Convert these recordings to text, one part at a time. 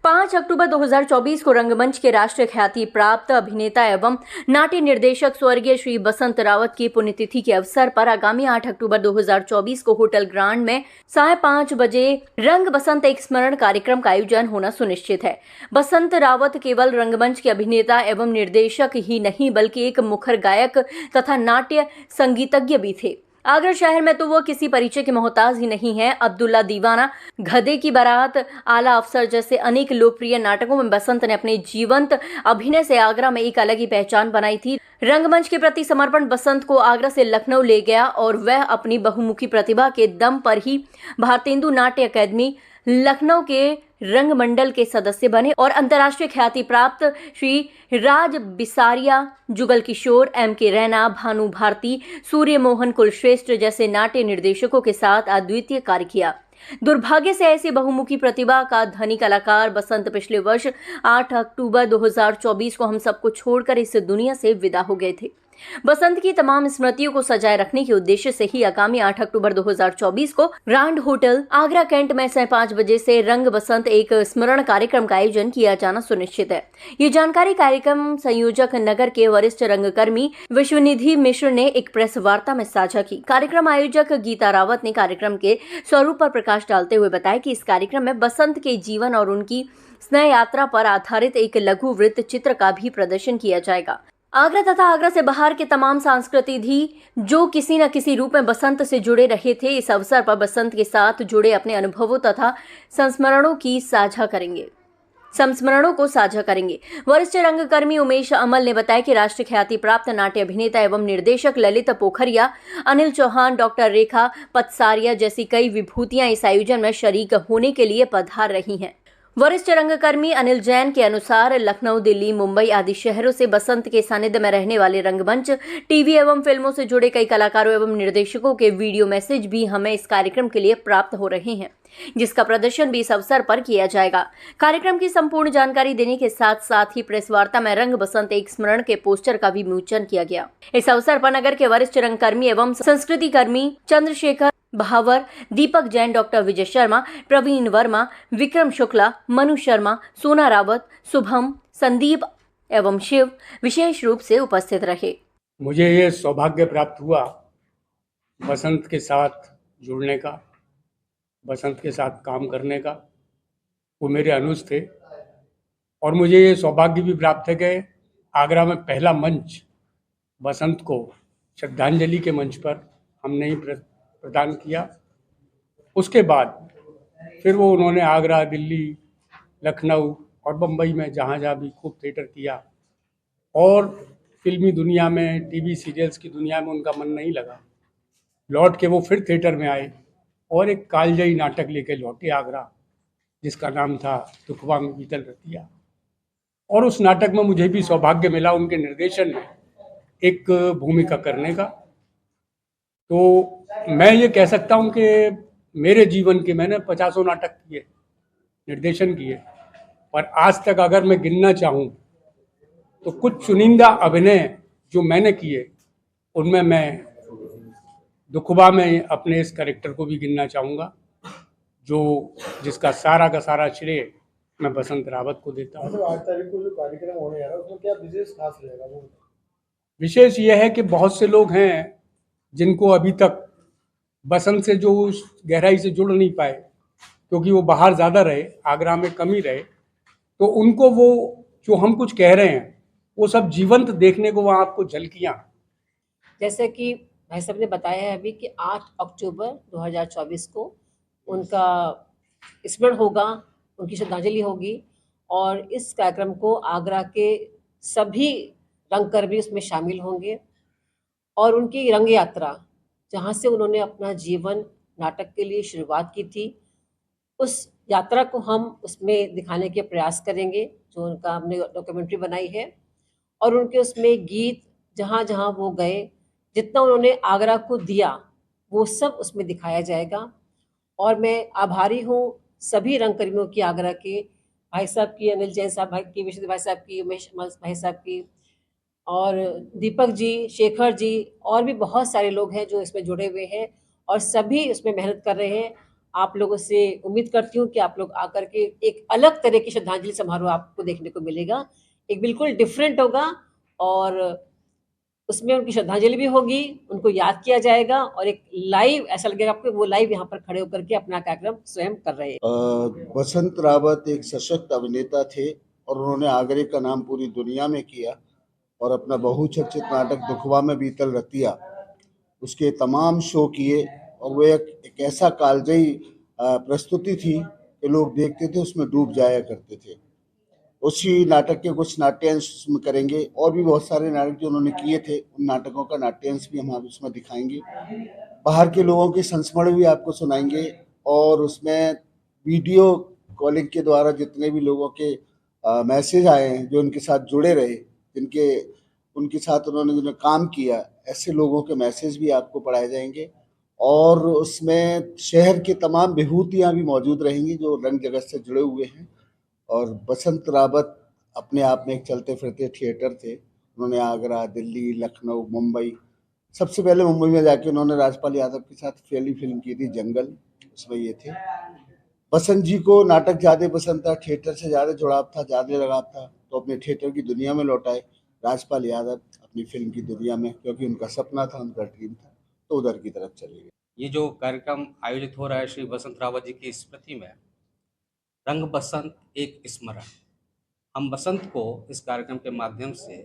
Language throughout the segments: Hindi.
5 अक्टूबर 2024 को रंगमंच के राष्ट्रीय ख्याति प्राप्त अभिनेता एवं नाट्य निर्देशक स्वर्गीय श्री बसंत रावत की पुण्यतिथि के अवसर पर आगामी 8 अक्टूबर 2024 को होटल ग्रांड में 5:30 बजे रंग बसंत एक स्मरण कार्यक्रम का आयोजन होना सुनिश्चित है। बसंत रावत केवल रंगमंच के अभिनेता एवं निर्देशक ही नहीं बल्कि एक मुखर गायक तथा नाट्य संगीतज्ञ भी थे। आगरा शहर में तो वो किसी परिचय के मोहताज ही नहीं है। अब्दुल्ला दीवाना, गधे की बारात, आला अफसर जैसे अनेक लोकप्रिय नाटकों में बसंत ने अपने जीवंत अभिनय से आगरा में एक अलग ही पहचान बनाई थी। रंगमंच के प्रति समर्पण बसंत को आगरा से लखनऊ ले गया और वह अपनी बहुमुखी प्रतिभा के दम पर ही भारतेंदु नाट्य अकादमी लखनऊ के रंग मंडल के सदस्य बने और अंतर्राष्ट्रीय ख्याति प्राप्त श्री राज बिसारिया, जुगल किशोर, M.K. रैना, भानु भारती, सूर्य मोहन कुलश्रेष्ठ जैसे नाट्य निर्देशकों के साथ अद्वितीय कार्य किया। दुर्भाग्य से ऐसी बहुमुखी प्रतिभा का धनी कलाकार बसंत पिछले वर्ष 8 अक्टूबर 2024 को हम सबको छोड़कर इस दुनिया से विदा हो गए थे। बसंत की तमाम स्मृतियों को सजाए रखने के उद्देश्य से ही आगामी 8 अक्टूबर 2024 को ग्रांड होटल आगरा कैंट में 5:30 बजे से रंग बसंत एक स्मरण कार्यक्रम का आयोजन किया जाना सुनिश्चित है। ये जानकारी कार्यक्रम संयोजक नगर के वरिष्ठ रंगकर्मी विश्वनिधि मिश्र ने एक प्रेस वार्ता में साझा की। कार्यक्रम आयोजक गीता रावत ने कार्यक्रम के स्वरूप पर प्रकाश डालते हुए बताया कि इस कार्यक्रम में बसंत के जीवन और उनकी स्नेह यात्रा पर आधारित एक लघु वृत्त चित्र का भी प्रदर्शन किया जाएगा। आगरा तथा आगरा से बाहर के तमाम सांस्कृतिक जो किसी न किसी रूप में बसंत से जुड़े रहे थे, इस अवसर पर बसंत के साथ जुड़े अपने अनुभवों तथा संस्मरणों को साझा करेंगे। वरिष्ठ रंगकर्मी उमेश अमल ने बताया कि राष्ट्रीय ख्याति प्राप्त नाट्य अभिनेता एवं निर्देशक ललित पोखरिया, अनिल चौहान, डॉक्टर रेखा पतसारिया जैसी कई विभूतियां इस आयोजन में शरीक होने के लिए पधार रही हैं। वरिष्ठ रंगकर्मी अनिल जैन के अनुसार लखनऊ, दिल्ली, मुंबई आदि शहरों से बसंत के सानिध्य में रहने वाले रंगमंच, टीवी एवं फिल्मों से जुड़े कई कलाकारों एवं निर्देशकों के वीडियो मैसेज भी हमें इस कार्यक्रम के लिए प्राप्त हो रहे हैं, जिसका प्रदर्शन भी इस अवसर पर किया जाएगा। कार्यक्रम की संपूर्ण जानकारी देने के साथ साथ ही प्रेस वार्ता में रंग बसंत एक स्मरण के पोस्टर का भी विमोचन किया गया। इस अवसर पर नगर के वरिष्ठ रंगकर्मी एवं संस्कृति कर्मी चंद्रशेखर भावर, दीपक जैन, डॉक्टर विजय शर्मा, प्रवीण वर्मा, विक्रम शुक्ला, मनु शर्मा, सोना रावत, शुभम, संदीप एवं शिव विशेष रूप से उपस्थित रहे। मुझे ये सौभाग्य प्राप्त हुआ बसंत के साथ जुड़ने का, बसंत के साथ काम करने का। वो मेरे अनुज थे और मुझे ये सौभाग्य भी प्राप्त है कि आगरा में पहला मंच बसंत को श्रद्धांजलि के मंच पर हमने ही प्रदान किया। उसके बाद फिर वो उन्होंने आगरा, दिल्ली, लखनऊ और बम्बई में जहाँ भी खूब थिएटर किया और फिल्मी दुनिया में, टीवी सीरियल्स की दुनिया में उनका मन नहीं लगा। लौट के वो फिर थिएटर में आए और एक कालजयी नाटक लेके लौटे आगरा, जिसका नाम था दुखवा में बीतल रतिया। और उस नाटक में मुझे भी सौभाग्य मिला उनके निर्देशन में एक भूमिका करने का। तो मैं ये कह सकता हूँ कि मेरे जीवन के मैंने 50 नाटक किए, निर्देशन किए, पर आज तक अगर मैं गिनना चाहूँ तो कुछ चुनिंदा अभिनय जो मैंने किए उनमें मैं दुखबा में अपने इस कैरेक्टर को भी गिनना चाहूँगा, जिसका सारा का सारा श्रेय मैं बसंत रावत को देता हूँ। 8 तारीख को जो कार्यक्रम होने जा रहा है उसमें क्या विशेष खास रहेगा? वो विशेष यह है कि बहुत से लोग हैं जिनको अभी तक बसंत से जो गहराई से जुड़ नहीं पाए, क्योंकि वो बाहर ज़्यादा रहे, आगरा में कम ही रहे, तो उनको वो जो हम कुछ कह रहे हैं वो सब जीवंत देखने को वहाँ आपको झलकियाँ। जैसे कि भाई साहब ने बताया है अभी कि 8 अक्टूबर 2024 को उनका स्मरण होगा, उनकी श्रद्धांजलि होगी और इस कार्यक्रम को आगरा के सभी रंगकर्मी उसमें शामिल होंगे और उनकी रंग यात्रा, जहाँ से उन्होंने अपना जीवन नाटक के लिए शुरुआत की थी, उस यात्रा को हम उसमें दिखाने के प्रयास करेंगे, जो उनका हमने डॉक्यूमेंट्री बनाई है। और उनके उसमें गीत, जहाँ जहाँ वो गए, जितना उन्होंने आगरा को दिया, वो सब उसमें दिखाया जाएगा। और मैं आभारी हूँ सभी रंगकर्मियों की, आगरा के भाई साहब की, अनिल जैन साहब भाई की, विष्णु भाई साहब की, उमेश भाई साहब की और दीपक जी, शेखर जी और भी बहुत सारे लोग हैं जो इसमें जुड़े हुए हैं और सभी इसमें मेहनत कर रहे हैं। आप लोगों से उम्मीद करती हूँ कि आप लोग आकर के एक अलग तरह की श्रद्धांजलि समारोह आपको देखने को मिलेगा। एक बिल्कुल डिफरेंट होगा और उसमें उनकी श्रद्धांजलि भी होगी, उनको याद किया जाएगा और एक लाइव ऐसा लगेगा आपको वो लाइव यहाँ पर खड़े होकर के अपना कार्यक्रम स्वयं कर रहे हैं। बसंत रावत एक सशक्त अभिनेता थे और उन्होंने आगरे का नाम पूरी दुनिया में किया और अपना बहुचर्चित नाटक दुखवा में बीतल रतिया उसके तमाम शो किए और वो एक ऐसा कालजयी प्रस्तुति थी कि लोग देखते थे, उसमें डूब जाया करते थे। उसी नाटक के कुछ नाट्यांश उसमें करेंगे और भी बहुत सारे नाटक जो उन्होंने किए थे, उन नाटकों का नाट्यांश भी हम उसमें दिखाएंगे। बाहर के लोगों के संस्मरण भी आपको सुनाएंगे और उसमें वीडियो कॉलिंग के द्वारा जितने भी लोगों के मैसेज आए हैं, जो उनके साथ जुड़े रहे, जिनके उनके साथ उन्होंने काम किया, ऐसे लोगों के मैसेज भी आपको पढ़ाए जाएंगे और उसमें शहर के तमाम विभूतियाँ भी मौजूद रहेंगी जो रंग जगत से जुड़े हुए हैं। और बसंत रावत अपने आप में एक चलते फिरते थिएटर थे। उन्होंने आगरा, दिल्ली, लखनऊ, मुंबई, सबसे पहले मुंबई में जाके उन्होंने राजपाल यादव के साथ पहली फिल्म की थी जंगल, उसमें ये थे। बसंत जी को नाटक ज़्यादा पसंद था, थिएटर से ज़्यादा जुड़ाव था, ज़्यादा लगाव था, तो अपने थिएटर की दुनिया में लौट आए। राजपाल यादव अपनी फिल्म की दुनिया में, क्योंकि उनका सपना था, उनका ड्रीम था, तो उधर की तरफ चले गए। ये जो कार्यक्रम आयोजित हो रहा है श्री बसंत रावत जी की स्मृति में, रंग बसंत एक स्मरण, हम बसंत को इस कार्यक्रम के माध्यम से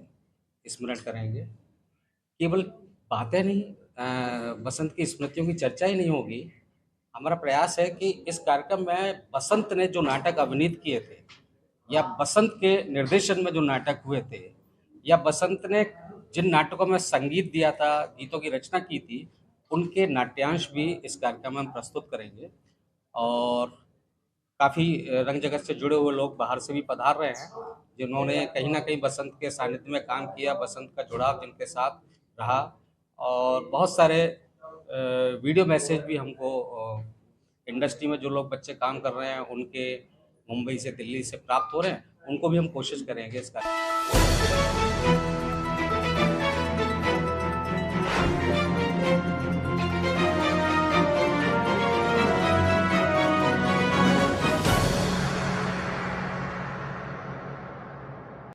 स्मरण करेंगे। केवल बातें नहीं, बसंत की स्मृतियों की चर्चा ही नहीं होगी। हमारा प्रयास है कि इस कार्यक्रम में बसंत ने जो नाटक अभिनीत किए थे या बसंत के निर्देशन में जो नाटक हुए थे या बसंत ने जिन नाटकों में संगीत दिया था, गीतों की रचना की थी, उनके नाट्यांश भी इस कार्यक्रम में हम प्रस्तुत करेंगे। और काफ़ी रंग जगत से जुड़े हुए लोग बाहर से भी पधार रहे हैं, जिन्होंने कहीं ना कहीं बसंत के सानिध्य में काम किया, बसंत का जुड़ाव जिनके साथ रहा। और बहुत सारे वीडियो मैसेज भी हमको इंडस्ट्री में जो लोग बच्चे काम कर रहे हैं उनके मुंबई से, दिल्ली से प्राप्त हो रहे हैं, उनको भी हम कोशिश करेंगे इस कार्यक्रम।